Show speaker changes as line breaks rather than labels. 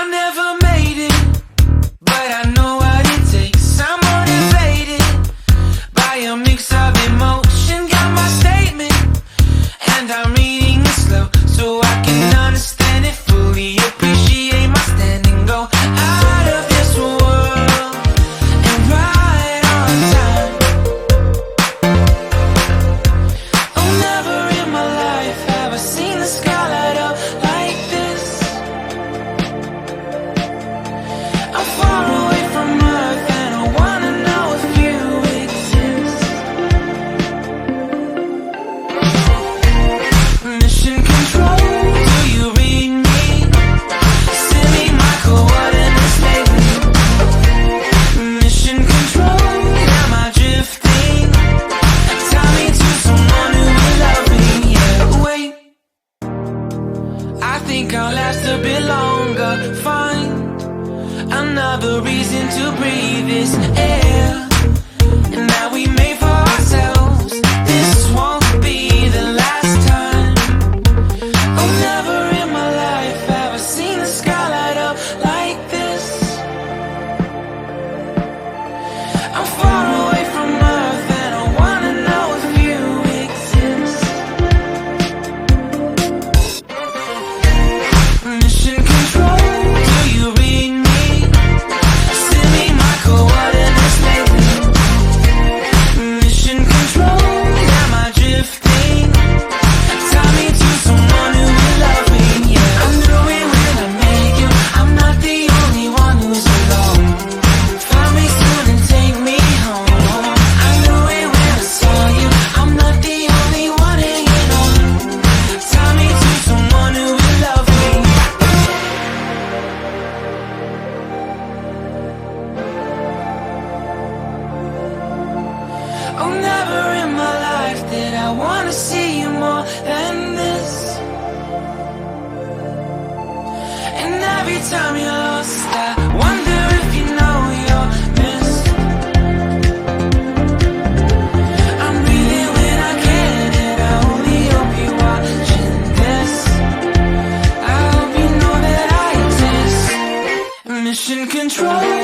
I never made it, but I know what it takes. I'm motivated by a mix of emotion. Got my statement, and I'm reading it slow so I can understand it fully. Appreciate my standing, go out of this world and right on time. Oh, never in my life have I seen the sky light up like this. I'm far away from Earth and I wanna know if you exist. Mission control, do you read me? Send me my coordinates lately. Mission control, am I drifting? Tie me to someone who will love me. Yeah, wait, I think I'll last a bit longer. Find another reason to breathe this air, and that we made for ourselves. This won't be the last time. Oh, never in my life have I seen the sky light up like this. I'm far away from Earth and I wanna know if you exist. Mission control, do you read me? Send me my coordinates lately. Mission control, am I drifting? Tie me to someone who will love me. Yeah, I knew it when I met you. I'm not the only one who's alone. Find me soon and take me home. I knew it when I saw you. I'm not the only one hanging on. Tie me to someone who will love me. Oh, never in my life did I wanna see you more than this. And every time you're lost, I wonder if you know you're missed. I'm breathing when I can, and I only hope you're watching this. I hope you know that I exist. Mission control,